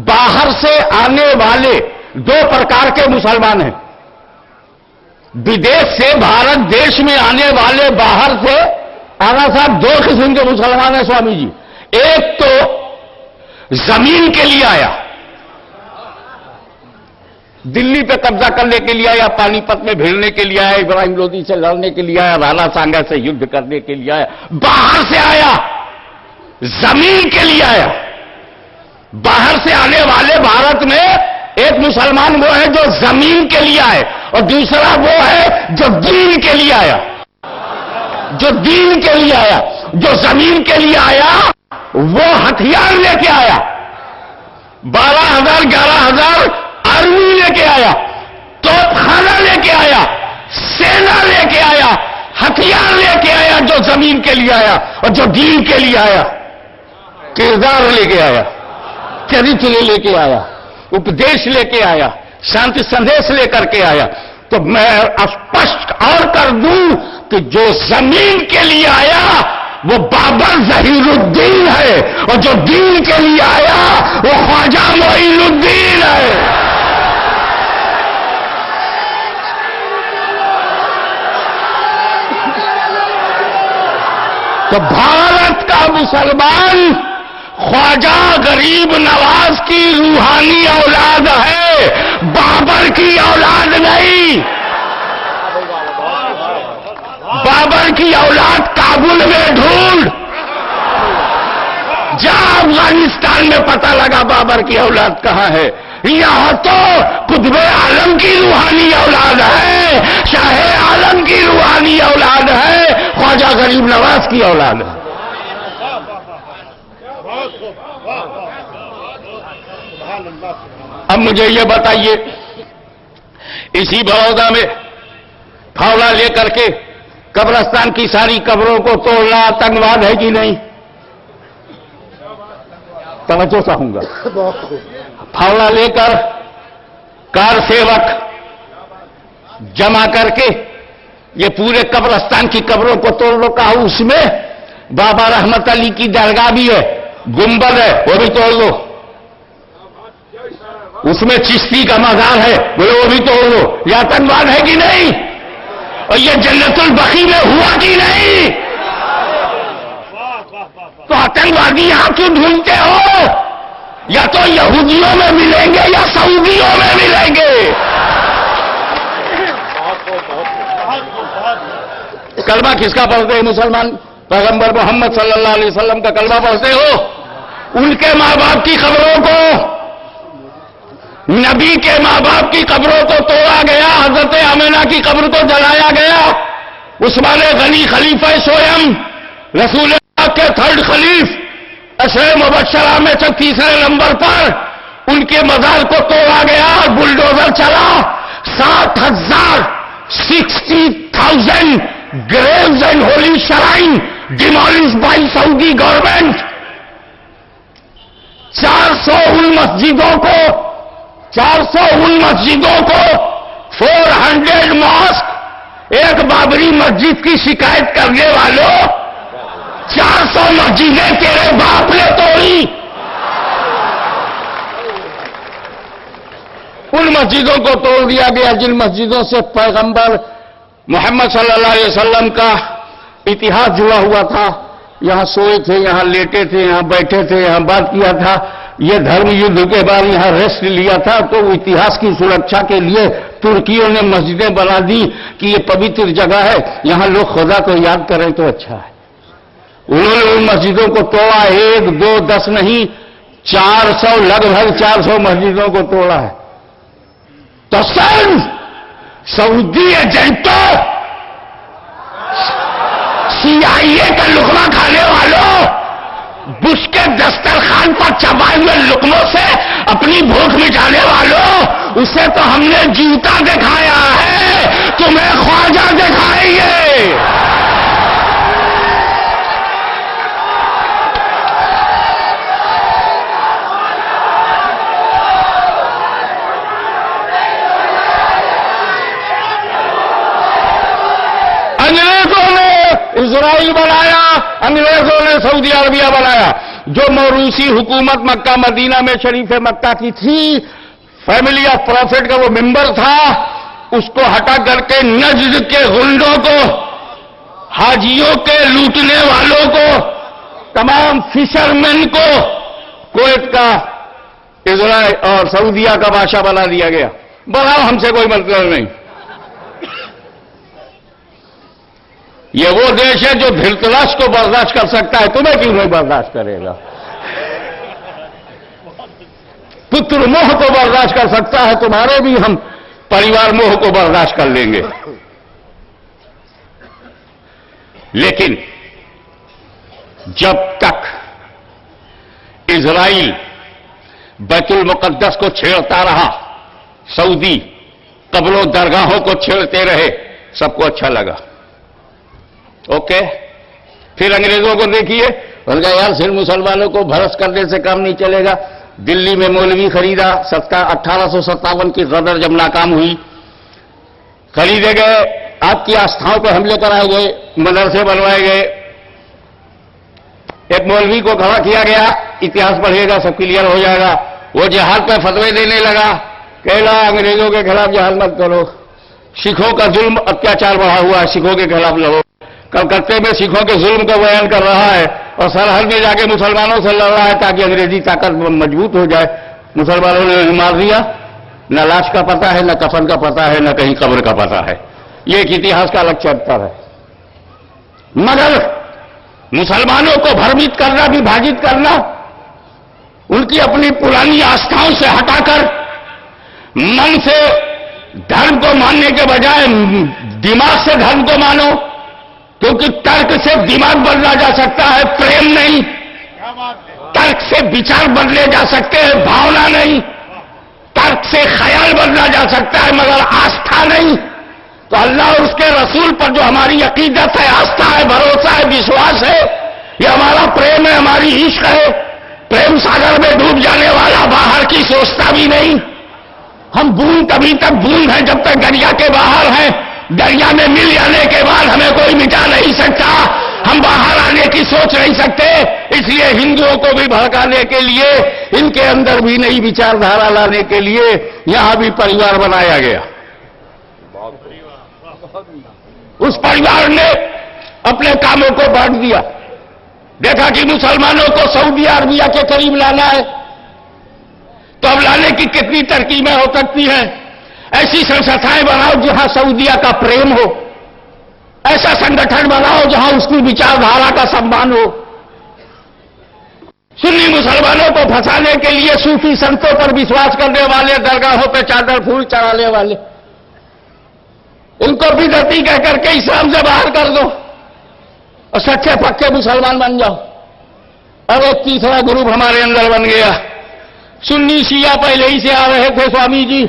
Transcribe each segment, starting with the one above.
باہر سے آنے والے دو پرکار کے مسلمان ہیں. بدیش سے بھارت دیش میں آنے والے باہر سے آنا صاحب دو قسم کے مسلمان ہیں سوامی جی. ایک تو زمین کے لیے آیا, دلی پہ قبضہ کرنے کے لیے آیا, پانی پت میں بھیڑنے کے لیے آیا, ابراہیم لودھی سے لڑنے کے لیے آیا, رالا سانگا سے یدھ کرنے کے لیے آیا. باہر سے آیا, زمین کے لیے آیا. باہر سے آنے والے بھارت میں ایک مسلمان وہ ہے جو زمین کے لیے آئے, اور دوسرا وہ ہے جو دین کے لیے آیا. جو دین کے لیے آیا, جو زمین کے لیے آیا وہ ہتھیار لے کے آیا, 12,000 11,000 آرمی لے کے آیا, توپ خانہ لے کے آیا, سینا لے کے آیا, ہتھیار لے کے آیا جو زمین کے لیے آیا. اور جو دین کے لیے آیا کردار لے کے آیا, چریتر لے کے آیا, اپدیش لے کے آیا, شانتی سندیش لے کر کے آیا. تو میں اسپشٹ اور کر دوں کہ جو زمین کے لیے آیا وہ بابر ظہیر الدین ہے, اور جو دین کے لیے آیا وہ خواجہ معین الدین ہے. تو بھارت کا مسلمان خواجہ غریب نواز کی روحانی اولاد ہے, بابر کی اولاد نہیں. بابر کی اولاد کابل میں ڈھونڈ, جا افغانستان میں پتہ لگا بابر کی اولاد کہاں ہے. یہاں تو قطب عالم کی روحانی اولاد ہے, شاہ عالم کی روحانی اولاد ہے, خواجہ غریب نواز کی اولاد ہے. اب مجھے یہ بتائیے, اسی بڑودہ میں پھاوڑا لے کر کے قبرستان کی ساری قبروں کو توڑنا آتنکواد ہے کہ نہیں؟ توجہ چاہوں گا. پھاوڑا لے کر کار سیوک جمع کر کے یہ پورے قبرستان کی قبروں کو توڑ لو. کہا اس میں بابا رحمت علی کی درگاہ بھی ہے, گنبد ہے, وہ بھی توڑ لو. اس میں چشتی کا مزار ہے, وہ بھی توڑ لو. یہ آتنکواد ہے کہ نہیں؟ اور یہ جنت البقیع میں ہوا کہ نہیں؟ تو آتنکوادی یہاں کیوں ڈھونڈتے ہو؟ یا تو یہودیوں میں ملیں گے یا سعودیوں میں ملیں گے. کلمہ کس کا پڑھتے ہیں مسلمان؟ پیغمبر محمد صلی اللہ علیہ وسلم کا کلمہ پڑھتے ہو. ان کے ماں باپ کی قبروں کو, نبی کے ماں باپ کی قبروں کو توڑا گیا, حضرت آمنہ کی قبر کو جلایا گیا. عثمان غنی خلیفہ سوئم, رسول اللہ کے تھرڈ خلیف, عشرہ مبشرہ میں تیسرے نمبر پر ان کے مزار کو توڑا گیا, بلڈوزر چلا. 60,000 graves and holy shrine demolished by Saudi government. 400 ان مسجدوں کو 400 ماسک, ایک بابری مسجد کی شکایت کرنے والوں 400 مسجدیں تیرے باپ نے توڑی. ان مسجدوں کو توڑ دیا گیا جن مسجدوں سے پیغمبر محمد صلی اللہ علیہ وسلم کا اتحاد جڑا ہوا تھا. یہاں سوئے تھے, یہاں لیٹے تھے, یہاں بیٹھے تھے, یہاں بات کیا تھا. یہ دھرم یدھ کے بعد یہاں ریسٹ لیا تھا. تو اتہاس کی سرکشا کے لیے ترکیوں نے مسجدیں بنا دی کہ یہ پوتر جگہ ہے, یہاں لوگ خدا کو یاد کریں تو اچھا ہے. انہوں نے ان مسجدوں کو توڑا, 1 2 10 نہیں, 400, لگ بھگ 400 مسجدوں کو توڑا ہے. تو سعودی ایجنٹوں, CIA کا لقمہ کھانے والوں, بش کے دسترخوان پر چبائے ہوئے لقموں سے اپنی بھوک مٹانے والوں, اسے تو ہم نے جوتا دکھایا ہے, تمہیں خواجہ دکھائیں گے. انگریزوں نے اسرائیل بنایا, انگریزوں نے سعودی عربیہ بنایا. جو موروثی حکومت مکہ مدینہ میں شریف مکہ کی تھی، فیملی آف پروفٹ کا وہ ممبر تھا، اس کو ہٹا کر کے نجد کے غنڈوں کو، حاجیوں کے لوٹنے والوں کو، تمام فشرمین کو کویت کا، اسرائیل اور سعودیہ کا بادشاہ بنا دیا گیا۔ بناؤ، ہم سے کوئی مطلب نہیں۔ یہ وہ دیش ہے جو دھرتراش کو برداشت کر سکتا ہے، تمہیں کیوں نہیں برداشت کرے گا؟ پتر موہ کو برداشت کر سکتا ہے، تمہارے بھی ہم پریوار موہ کو برداشت کر لیں گے۔ لیکن جب تک اسرائیل بیت المقدس کو چھیڑتا رہا، سعودی قبر و درگاہوں کو چھیڑتے رہے، سب کو اچھا لگا۔ اوکے، پھر انگریزوں کو دیکھیے، انہوں نے کہا یار صرف مسلمانوں کو بھرس کرنے سے کام نہیں چلے گا۔ دلی میں مولوی خریدا، 1857 کی غدر جب ناکام ہوئی، خریدے گئے، آپ کی آستھاؤں پر حملے کرائے گئے، مدرسے بنوائے گئے، ایک مولوی کو کھڑا کیا گیا، اتہاس پڑھیے گا سب کلیئر ہو جائے گا، وہ جہاد پہ فتوے دینے لگا، کہلا انگریزوں کے خلاف جہاد مت کرو، سکھوں کا ظلم اتیاچار بڑھا ہوا ہے، سکھوں کے خلاف لڑو۔ کلکتے میں سکھوں کے ظلم کو بیان کر رہا ہے اور سرحد میں جا کے مسلمانوں سے لڑ رہا ہے تاکہ انگریزی طاقت مضبوط ہو جائے۔ مسلمانوں نے مار دیا، نہ لاش کا پتہ ہے، نہ کفن کا پتہ ہے، نہ کہیں قبر کا پتہ ہے۔ یہ ایک اتہاس کا الگ چیپٹر ہے۔ مگر مسلمانوں کو بھرمت کرنا، وبھاجت کرنا، ان کی اپنی پرانی آستھاؤں سے ہٹا کر من سے دھرم کو ماننے کے بجائے دماغ سے دھرم کو مانو، کیونکہ ترک سے دماغ بدلا جا سکتا ہے، پریم نہیں۔ ترک سے وچار بدلے جا سکتے ہیں، بھاونا نہیں۔ ترک سے خیال بدلا جا سکتا ہے مگر آستھا نہیں۔ تو اللہ اور اس کے رسول پر جو ہماری عقیدت ہے، آستھا ہے، بھروسہ ہے، وشواس ہے، یہ ہمارا پریم ہے، ہماری عشق ہے۔ پریم ساگر میں ڈوب جانے والا باہر کی سوچتا بھی نہیں۔ ہم بوند تبھی تک بوند ہیں جب تک دریا کے باہر ہیں۔ دریا میں مل جانے کے بعد ہمیں کوئی مٹا نہیں سکتا، ہم باہر آنے کی سوچ نہیں سکتے۔ اس لیے ہندوؤں کو بھی بھڑکانے کے لیے، ان کے اندر بھی نئی وچار دھارا لانے کے لیے یہاں بھی پریوار بنایا گیا۔ اس پریوار نے اپنے کاموں کو بانٹ دیا، دیکھا کہ مسلمانوں کو سعودی عربیہ کے قریب لانا ہے تو اب لانے کی کتنی ترکیبیں ہو سکتی ہیں۔ ایسی سنستھائیں بناؤ جہاں سعودیہ کا پریم ہو، ایسا سنگٹھن بناؤ جہاں اس کی وچار دھارا کا سمان ہو۔ سنی مسلمانوں کو پھنسانے کے لیے صوفی سنتوں پر وشواس کرنے والے، درگاہوں پہ چادر پھول چڑھانے والے، ان کو بدعتی کہہ کر کے اسلام سے باہر کر دو اور سچے پکے مسلمان بن جاؤ۔ اور ایک تیسرا گروپ ہمارے اندر بن گیا، سنی شیعہ پہلے ہی سے آ رہے تھے سوامی جی،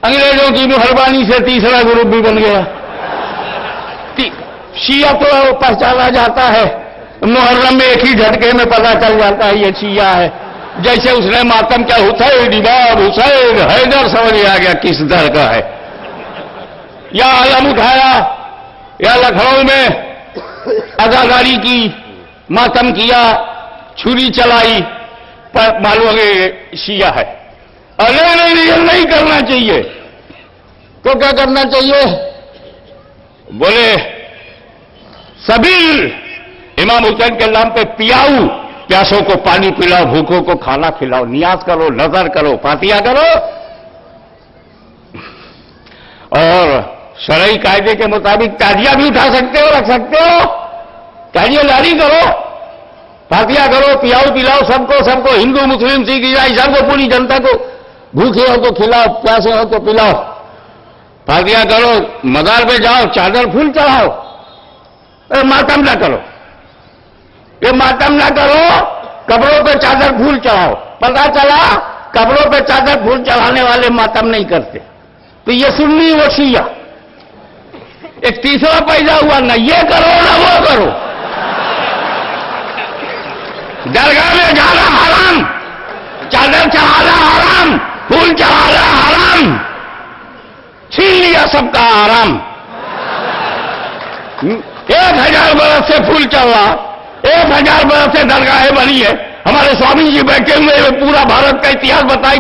انگریزوں کی مہربانی سے تیسرا گروپ بھی بن گیا۔ شیعہ تو پہچانا جاتا ہے، محرم میں ایک ہی جھٹکے میں پتہ چل جاتا ہے یہ شیعہ ہے۔ جیسے اس نے ماتم کیا حسین امام حسین حیدر، سمجھ آ گیا کس در کا ہے۔ یا علم اٹھایا، یا لکھنؤ میں اداکاری کی، ماتم کیا، چھری چلائی، معلوم ہے شیعہ ہے۔ نہیں یہ نہیں کرنا چاہیے۔ تو کیا کرنا چاہیے؟ بولے سبیل امام حسین کے نام پہ پیاؤ، پیاسوں کو پانی پلاؤ، بھوکوں کو کھانا کھلاؤ، نیاز کرو، نظر کرو، فاتحہ کرو، اور شرعی قاعدے کے مطابق تازیہ بھی اٹھا سکتے ہو، رکھ سکتے ہو، تازیہ داری کرو، فاتحہ کرو، پیاؤ پلاؤ سب کو، ہندو مسلم سکھ عیسائی سب کو، پوری جنتا کو، بھوکے ہو تو کھلاؤ، پیاسے ہو تو پلاؤ، فاتحہ کرو، مزار پہ جاؤ، چادر پھول چڑھاؤ، ماتم نہ کرو، یہ ماتم نہ کرو، قبروں پہ چادر پھول چڑھاؤ۔ پتہ چلا قبروں پہ چادر پھول چڑھانے والے ماتم نہیں کرتے، تو یہ سنی وہ شیعہ۔ ایک تیسرا پیدا ہوا، نہ یہ کرو نہ وہ کرو، درگاہ میں جانا حرام، چادر چڑھانا حرام، پھول چڑھانا حرام، چھین لیا سب کا حرام۔ 1000 برس سے پھول چڑھ رہا، 1000 برس سے درگاہیں بنی ہے. ہمارے سوامی جی بیٹھے ہوئے پورا بھارت کا اتہاس بتائی